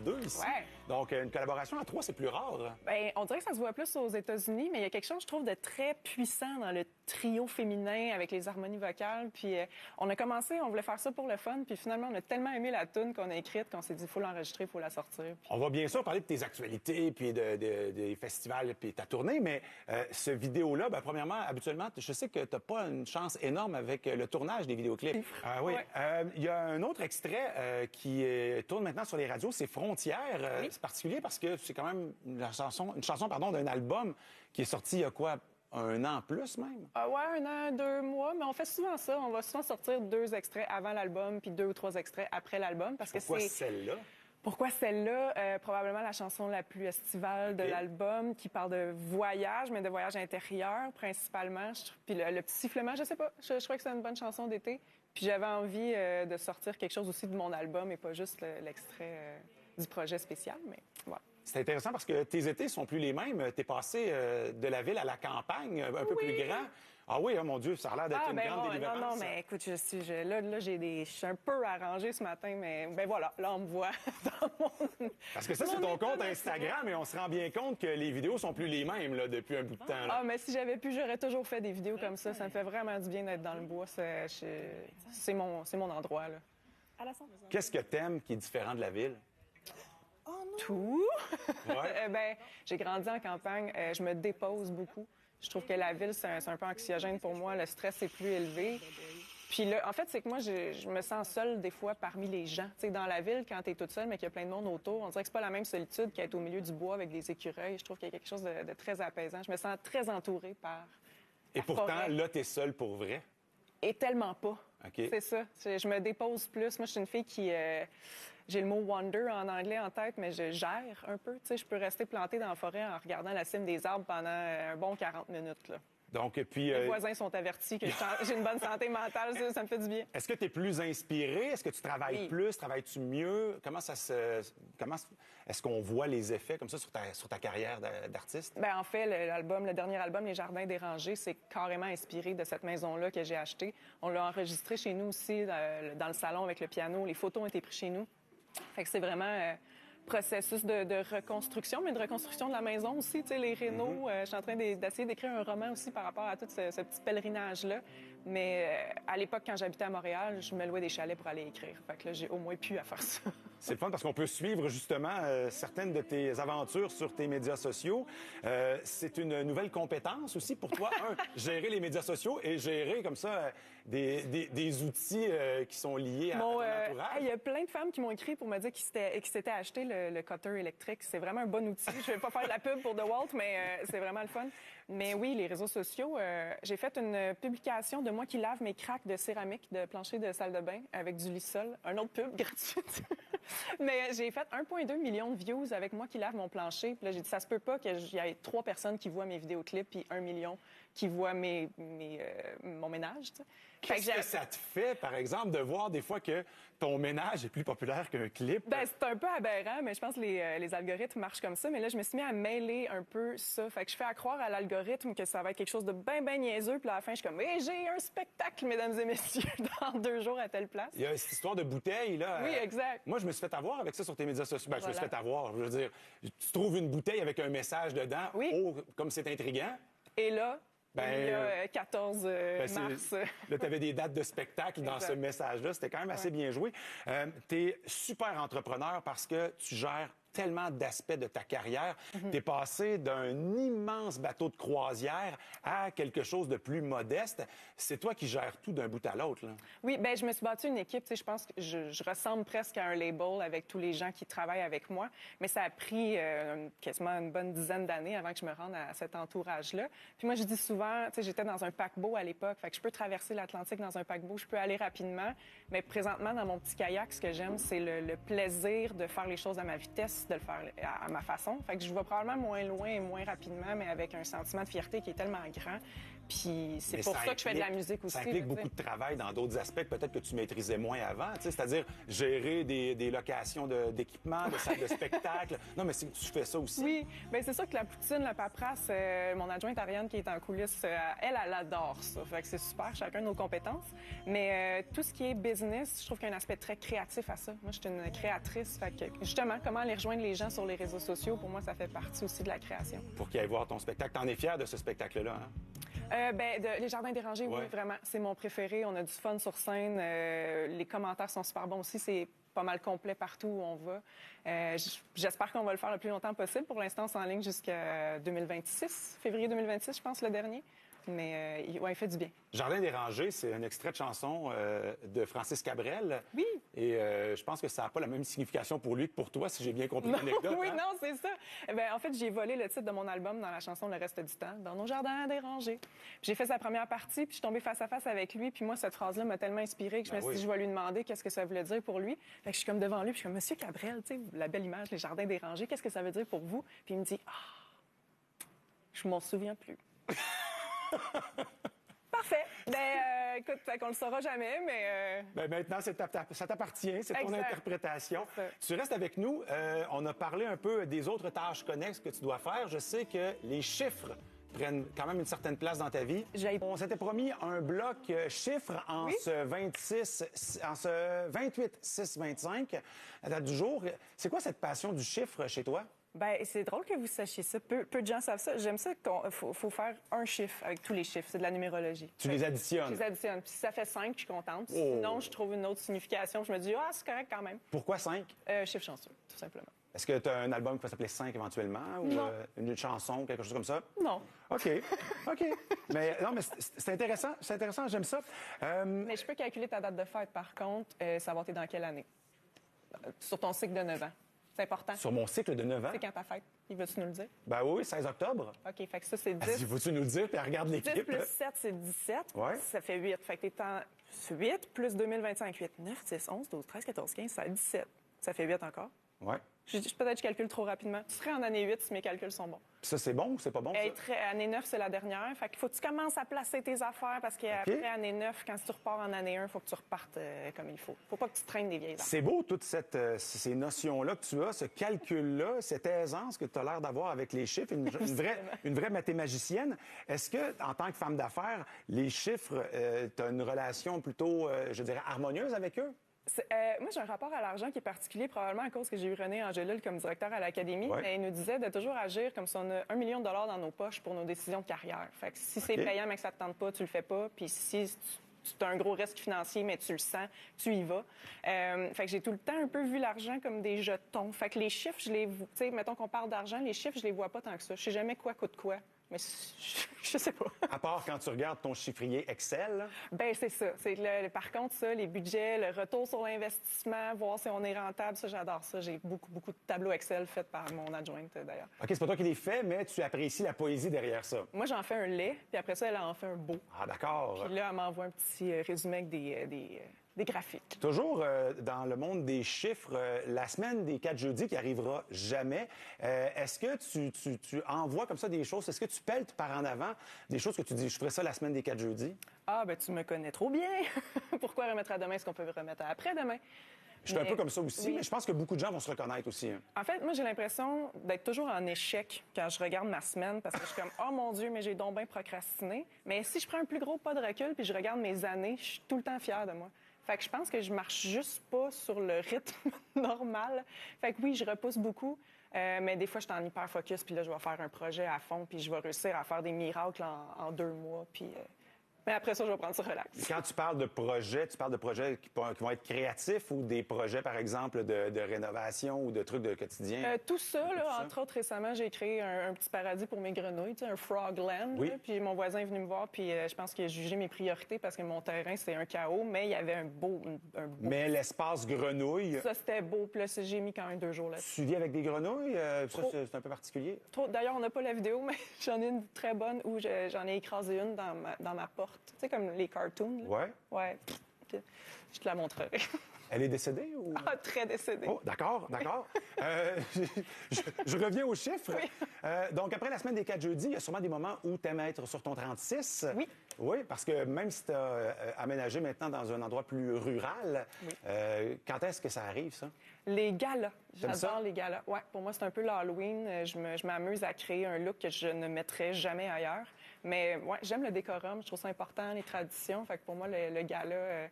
deux ici. Ouais. Donc, une collaboration à trois, c'est plus rare. Ben, on dirait que ça se voit plus aux États-Unis, mais il y a quelque chose, je trouve, de très puissant dans le trio féminin avec les harmonies vocales. Puis on a commencé, on voulait faire ça pour le fun, puis finalement, on a tellement aimé la tune qu'on a écrite qu'on s'est dit, il faut l'enregistrer, il faut la sortir. Puis... On va bien sûr parler de tes actualités, puis des festivals, puis ta tournée, mais ce vidéo-là, ben, premièrement, habituellement, je sais que tu n'as pas une chance énorme avec le tournage des vidéoclips. Oui. Ouais. Il y a un autre extrait qui tourne maintenant sur les radios, c'est Frontières. Oui. C'est particulier parce que c'est quand même une chanson d'un album qui est sorti il y a quoi? Un an plus même? Ouais, 1 an, 2 mois, mais on fait souvent ça. On va souvent sortir 2 extraits avant l'album, puis 2 ou 3 extraits après l'album, parce que Pourquoi celle-là? Pourquoi celle-là? Probablement la chanson la plus estivale de l'album, qui parle de voyage, mais de voyage intérieur principalement. Puis le petit sifflement, je sais pas. Je crois que c'est une bonne chanson d'été. Puis j'avais envie de sortir quelque chose aussi de mon album et pas juste l'extrait du projet spécial, mais voilà. C'est intéressant parce que tes étés sont plus les mêmes. T'es passé de la ville à la campagne, un peu plus grand. Ah oui, mon Dieu, ça a l'air d'être une grande délivrance. Non, mais écoute, je suis un peu arrangée ce matin, mais ben voilà, là, on me voit dans mon... Parce que ça, c'est ton compte Instagram, et on se rend bien compte que les vidéos sont plus les mêmes là, depuis un bout de temps. Là. Ah, mais si j'avais pu, j'aurais toujours fait des vidéos comme ça. Ça me fait vraiment du bien d'être dans le bois. C'est mon endroit, là. À la santé. Qu'est-ce que t'aimes qui est différent de la ville? Tout. Ouais. Ben, j'ai grandi en campagne. Je me dépose beaucoup. Je trouve que la ville, c'est un peu anxiogène pour moi. Le stress est plus élevé. Puis là, en fait, c'est que moi, je me sens seule des fois parmi les gens. Tu sais, dans la ville, quand t'es toute seule, mais qu'il y a plein de monde autour, on dirait que c'est pas la même solitude qu'être au milieu du bois avec des écureuils. Je trouve qu'il y a quelque chose de très apaisant. Je me sens très entourée par Et pourtant, forêt. là, t'es seule pour vrai. Et tellement pas. OK. C'est ça. Je me dépose plus. Moi, je suis une fille qui... j'ai le mot « wonder » en anglais en tête, mais je gère un peu. Tu sais, je peux rester plantée dans la forêt en regardant la cime des arbres pendant un bon 40 minutes, là. Donc, puis... Les voisins sont avertis que j'ai une bonne santé mentale. Ça me fait du bien. Est-ce que tu es plus inspiré? Est-ce que tu travailles plus? Travailles-tu mieux? Comment est-ce qu'on voit les effets comme ça sur ta carrière d'artiste? Ben en fait, le dernier album, Les Jardins dérangés, c'est carrément inspiré de cette maison-là que j'ai achetée. On l'a enregistré chez nous aussi, dans le salon avec le piano. Les photos ont été prises chez nous. Fait que c'est vraiment... processus de reconstruction, mais de reconstruction de la maison aussi, tu sais, les rénaux. Je suis en train d'essayer d'écrire un roman aussi par rapport à tout ce petit pèlerinage-là. Mais à l'époque, quand j'habitais à Montréal, je me louais des chalets pour aller écrire. Fait que là, j'ai au moins pu à faire ça. C'est le fun parce qu'on peut suivre justement certaines de tes aventures sur tes médias sociaux. C'est une nouvelle compétence aussi pour toi, gérer les médias sociaux et gérer comme ça des outils qui sont liés à ton entourage. Il y a plein de femmes qui m'ont écrit pour me dire qu'ils s'étaient acheté le cutter électrique. C'est vraiment un bon outil. Je vais pas faire de la pub pour DeWalt, mais c'est vraiment le fun. Mais oui, les réseaux sociaux, j'ai fait une publication de moi qui lave mes craques de céramique de plancher de salle de bain avec du lissol. Un autre pub gratuite. Mais j'ai fait 1,2 million de views avec moi qui lave mon plancher. Puis là, j'ai dit, ça se peut pas qu'il y ait 3 personnes qui voient mes vidéoclips puis 1 million qui voient mon ménage. Tu sais. Qu'est-ce que ça te fait, par exemple, de voir des fois que ton ménage est plus populaire qu'un clip? Ben, c'est un peu aberrant, mais je pense que les algorithmes marchent comme ça. Mais là, je me suis mis à mêler un peu ça. Fait que je fais à croire à l'algorithme que ça va être quelque chose de ben niaiseux. Puis à la fin, je suis comme, j'ai un spectacle, mesdames et messieurs, dans 2 jours à telle place. Il y a cette histoire de bouteille, là. Oui, exact. Moi, je me suis fait avoir avec ça sur tes médias sociaux. Ben, je me suis fait avoir. Je veux dire, tu trouves une bouteille avec un message dedans. Oui. Oh, comme c'est intriguant. Et là, il y a 14 mars. Là, tu avais des dates de spectacle dans ce message-là. C'était quand même assez bien joué. Tu es super entrepreneur parce que tu gères tellement d'aspects de ta carrière. T'es passé d'un immense bateau de croisière à quelque chose de plus modeste. C'est toi qui gères tout d'un bout à l'autre, là. Oui, ben je me suis bâti une équipe. Tu sais, je pense que je ressemble presque à un label avec tous les gens qui travaillent avec moi. Mais ça a pris quasiment une bonne dizaine d'années avant que je me rende à cet entourage-là. Puis moi, je dis souvent, tu sais, j'étais dans un paquebot à l'époque. Fait que je peux traverser l'Atlantique dans un paquebot, je peux aller rapidement. Mais présentement, dans mon petit kayak, ce que j'aime, c'est le plaisir de faire les choses à ma vitesse, de le faire à ma façon. Fait que je vais probablement moins loin et moins rapidement, mais avec un sentiment de fierté qui est tellement grand. Puis c'est pour ça que je fais de la musique aussi. Ça implique là, beaucoup de travail dans d'autres aspects, peut-être que tu maîtrisais moins avant, c'est-à-dire gérer des locations d'équipements, de salles de spectacle. Non, mais tu fais ça aussi. Oui, bien c'est sûr que la poutine, la paperasse, mon adjointe Ariane qui est en coulisses, elle adore ça. Fait que c'est super, chacun nos compétences. Mais tout ce qui est business, je trouve qu'il y a un aspect très créatif à ça. Moi, je suis une créatrice. Fait que justement, comment aller rejoindre les gens sur les réseaux sociaux, pour moi, ça fait partie aussi de la création. Pour qu'ils aillent voir ton spectacle. T'en es fier de ce spectacle-là, hein? Les Jardins dérangés, oui, vraiment. C'est mon préféré. On a du fun sur scène. Les commentaires sont super bons aussi. C'est pas mal complet partout où on va. J'espère qu'on va le faire le plus longtemps possible. Pour l'instant, c'est en ligne jusqu'à 2026, février 2026, je pense, le dernier. Mais ouais, il fait du bien. Jardin dérangé, c'est un extrait de chanson de Francis Cabrel. Oui. Et je pense que ça n'a pas la même signification pour lui que pour toi, si j'ai bien compris l'anecdote. Oui, hein? non, c'est ça. En fait, j'ai volé le titre de mon album dans la chanson Le reste du temps, dans nos jardins dérangés. Puis j'ai fait sa première partie, puis je suis tombée face à face avec lui. Puis moi, cette phrase-là m'a tellement inspirée que je me suis dit, je vais lui demander qu'est-ce que ça voulait dire pour lui. Fait que je suis comme devant lui, puis je suis comme, Monsieur Cabrel, tu sais, la belle image, les jardins dérangés, qu'est-ce que ça veut dire pour vous? Puis il me dit, je m'en souviens plus. Parfait. Écoute, qu'on le saura jamais, mais... Maintenant, ça t'appartient, c'est ton Exact. interprétation. C'est Tu restes avec nous. On a parlé un peu des autres tâches connexes que tu dois faire. Je sais que les chiffres prennent quand même une certaine place dans ta vie. On s'était promis un bloc chiffres en ce 28-6-25, à date du jour. C'est quoi cette passion du chiffre chez toi? C'est drôle que vous sachiez ça. Peu de gens savent ça. J'aime ça qu'il faut faire un chiffre avec tous les chiffres. C'est de la numérologie. Tu les additionnes? Je les additionne. Puis si ça fait 5, je suis contente. Sinon, je trouve une autre signification. Je me dis, c'est correct quand même. Pourquoi 5? Chiffre chanceux, tout simplement. Est-ce que tu as un album qui va s'appeler 5 éventuellement? Ou une chanson, quelque chose comme ça? Non. OK. Mais c'est intéressant. C'est intéressant, j'aime ça. Mais je peux calculer ta date de fête, par contre, savoir t'es dans quelle année. Sur ton cycle de 9 ans. C'est important. Sur mon cycle de 9 ans? C'est quand ta fête? Veux-tu nous le dire? Oui, 16 octobre. OK, fait que ça, c'est 10. Veux-tu nous le dire? Puis regarde 10 l'équipe. plus 7, c'est 17. Ouais. Ça fait 8. Fait que t'es en 8 plus 2025. 8, 9, 10, 11, 12, 13, 14, 15, ça fait 17. Ça fait 8 encore. Oui. Peut-être que je calcule trop rapidement. Tu serais en année 8 si mes calculs sont bons. Puis ça, c'est bon ou c'est pas bon, ça? Année 9, c'est la dernière. Fait qu'il faut que tu commences à placer tes affaires parce qu'après année 9, quand tu repars en année 1, il faut que tu repartes comme il faut. Faut pas que tu traînes des vieilles affaires. C'est beau, toutes ces notions-là que tu as, ce calcul-là, cette aisance que tu as l'air d'avoir avec les chiffres, une vraie mathématicienne. Est-ce que, en tant que femme d'affaires, les chiffres, tu as une relation plutôt, je dirais, harmonieuse avec eux? Moi, j'ai un rapport à l'argent qui est particulier, probablement à cause que j'ai eu René Angélil comme directeur à l'Académie. Ouais. Mais il nous disait de toujours agir comme si on a $1 million dans nos poches pour nos décisions de carrière. Fait que si c'est payant mais que ça ne te tente pas, tu le fais pas. Puis si tu as un gros risque financier, mais tu le sens, tu y vas. Fait que j'ai tout le temps un peu vu l'argent comme des jetons. Fait que les chiffres, tu sais, mettons qu'on parle d'argent, les chiffres, je les vois pas tant que ça. Je sais jamais quoi coûte quoi. Mais je sais pas. À part quand tu regardes ton chiffrier Excel. C'est ça. Par contre, ça, les budgets, le retour sur l'investissement, voir si on est rentable, ça, j'adore ça. J'ai beaucoup de tableaux Excel faits par mon adjointe, d'ailleurs. OK, c'est pas toi qui les fais, mais tu apprécies la poésie derrière ça. Moi, j'en fais un laid, puis après ça, elle en fait un beau. Ah, d'accord. Puis là, elle m'envoie un petit résumé avec des graphiques. Toujours dans le monde des chiffres, la semaine des 4 jeudis qui arrivera jamais, est-ce que tu envoies comme ça des choses? Est-ce que tu pelletes par en avant des choses que tu dis, je ferai ça la semaine des 4 jeudis? Tu me connais trop bien. Pourquoi remettre à demain ce qu'on peut remettre à après-demain? Je suis un peu comme ça aussi, mais je pense que beaucoup de gens vont se reconnaître aussi. Hein. En fait, moi, j'ai l'impression d'être toujours en échec quand je regarde ma semaine parce que je suis comme, oh mon Dieu, mais j'ai donc bien procrastiné. Mais si je prends un plus gros pas de recul puis je regarde mes années, je suis tout le temps fière de moi. Fait que je pense que je marche juste pas sur le rythme normal. Fait que oui, je repousse beaucoup, mais des fois, je suis en hyper focus, puis là, je vais faire un projet à fond, puis je vais réussir à faire des miracles en 2 mois, puis... Mais après ça, je vais prendre ça relax. Quand tu parles de projets qui vont être créatifs ou des projets, par exemple, de rénovation ou de trucs de quotidien? Tout ça, là, entre autres, récemment, j'ai créé un petit paradis pour mes grenouilles, un Frogland. Oui. Là, puis mon voisin est venu me voir, puis je pense qu'il a jugé mes priorités parce que mon terrain, c'est un chaos, mais il y avait un beau... Mais l'espace grenouille... Ça, c'était beau. Puis là, j'ai mis quand même 2 jours là. Tu vis avec des grenouilles? Ça, c'est un peu particulier. D'ailleurs, on n'a pas la vidéo, mais j'en ai une très bonne où j'en ai écrasé une dans ma porte. Tu sais, comme les cartoons. Là. Ouais. Ouais. Je te la montrerai. Elle est décédée ou... Ah, très décédée. Oh, d'accord. Je reviens aux chiffres. Oui. Donc, après la semaine des 4 jeudis, il y a sûrement des moments où tu aimes être sur ton 36. Oui. Oui, parce que même si tu as aménagé maintenant dans un endroit plus rural, quand est-ce que ça arrive, ça? Les galas. T'aimes ça? J'adore les galas. Ouais, pour moi, c'est un peu l'Halloween. Je m'amuse à créer un look que je ne mettrais jamais ailleurs. Mais ouais, j'aime le décorum. Je trouve ça important, les traditions. Fait que pour moi, le gala...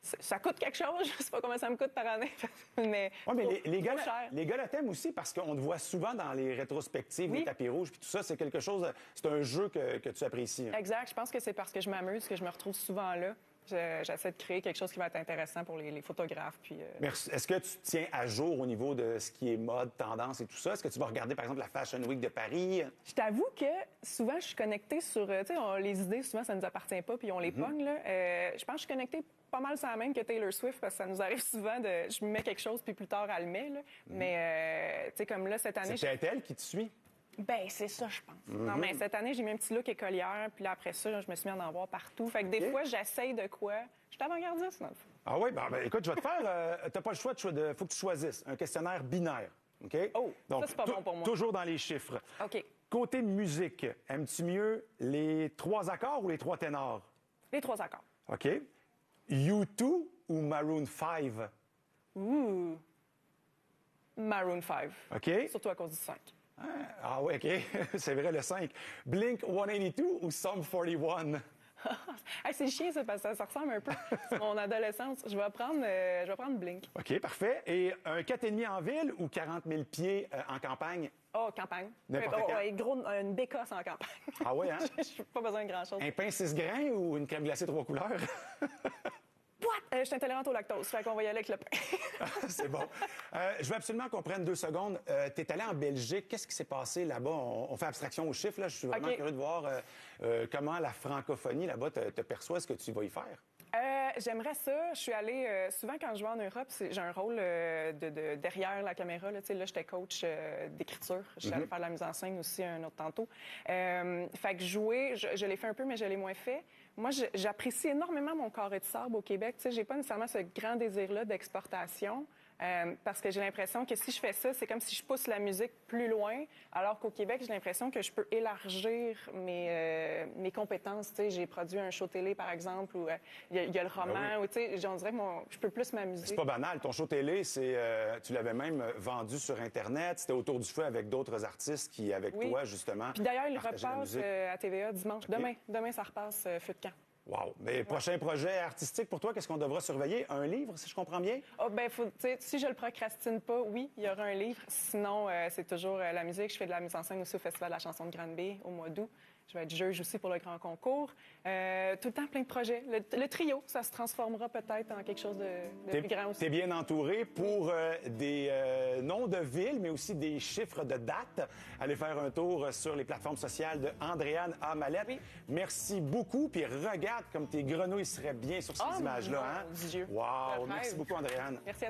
ça coûte quelque chose. Je sais pas combien ça me coûte par année. mais les trop cher. gars t'aiment aussi parce qu'on te voit souvent dans les rétrospectives, Oui. les tapis rouges, puis tout ça. C'est quelque chose, c'est un jeu que tu apprécies. Exact. Je pense que c'est parce que je m'amuse que je me retrouve souvent là. J'essaie de créer quelque chose qui va être intéressant pour les photographes. Puis, Mais est-ce que tu te tiens à jour au niveau de ce qui est mode, tendance et tout ça? Est-ce que tu vas regarder, par exemple, la Fashion Week de Paris? Je t'avoue que souvent, je suis connectée sur... tu sais, les idées, souvent, ça ne nous appartient pas, puis on les pogne. Là. Je pense que je suis connectée pas mal sur la même que Taylor Swift, parce que ça nous arrive souvent de... Je mets quelque chose, puis plus tard, elle le met. Là. Mais, tu sais, comme là, cette année... C'est peut-être elle qui te suit? Ben c'est ça, je pense. Non, mais cette année, j'ai mis un petit look écolière, puis là, après ça, je me suis mis à en voir partout. Fait que des fois, j'essaye de quoi. Je suis avant-gardiste, dans le fond. Ah oui, ben, écoute, je vais te faire... t'as pas le choix faut que tu choisisses un questionnaire binaire, OK? Oh, donc, ça, c'est pas bon pour moi. Toujours dans les chiffres. OK. Côté musique, aimes-tu mieux les 3 accords ou les 3 ténors? Les 3 accords. OK. U2 ou Maroon 5? Ouh. Maroon 5. OK. Surtout à cause du 5. Ah oui, OK. C'est vrai, le 5. Blink 182 ou Sum 41? Hey, c'est chiant, ça, parce que ça ressemble un peu. C'est mon adolescence. Je vais prendre Blink. OK, parfait. Et un 4,5 en ville ou 40 000 pieds en campagne? Oh, campagne. N'importe quand. Gros, une bécasse en campagne. Ah oui, hein? Je n'ai pas besoin de grand-chose. Un pain 6 grains ou une crème glacée 3 couleurs? Je suis intolérante au lactose, fait qu'on va y aller avec le pain. C'est bon. Je veux absolument qu'on prenne 2 secondes. Tu es allé en Belgique. Qu'est-ce qui s'est passé là-bas? On fait abstraction aux chiffres. Là. Je suis vraiment curieux de voir comment la francophonie là-bas te perçoit. Est-ce que tu vas y faire? J'aimerais ça. Je suis allée... souvent, quand je vais en Europe, j'ai un rôle de derrière la caméra. Là, j'étais coach d'écriture. Je suis allée faire de la mise en scène aussi un autre tantôt. Fait que jouer, je l'ai fait un peu, mais je l'ai moins fait. Moi, j'apprécie énormément mon carré de sable au Québec. Tu sais, j'ai pas nécessairement ce grand désir-là d'exportation. Parce que j'ai l'impression que si je fais ça, c'est comme si je pousse la musique plus loin, alors qu'au Québec, j'ai l'impression que je peux élargir mes compétences. Tu sais, j'ai produit un show télé, par exemple, où il y a le roman, où tu sais, on dirait que je peux plus m'amuser. C'est pas banal. Ton show télé, tu l'avais même vendu sur Internet. C'était autour du feu avec d'autres artistes qui, avec toi, justement. Puis d'ailleurs, il partageaient la repasse musique. à TVA dimanche. Okay. Demain, ça repasse Feu de camp. Wow. Mais prochain projet artistique pour toi, qu'est-ce qu'on devra surveiller? Un livre, si je comprends bien? Oh, ben, si je le procrastine pas, oui, il y aura un livre. Sinon, c'est toujours la musique. Je fais de la mise en scène aussi au Festival de la chanson de Granby au mois d'août. Je vais être juge aussi pour le grand concours. Tout le temps, plein de projets. Le trio, ça se transformera peut-être en quelque chose de plus grand aussi. T'es bien entouré pour des noms de villes, mais aussi des chiffres de dates. Allez faire un tour sur les plateformes sociales de Andréane A. Mallette. Oui. Merci beaucoup. Puis regarde comme tes grenouilles seraient bien sur ces images-là. Hein? Mon Dieu. Wow! Merci beaucoup, Andréane. Merci à toi.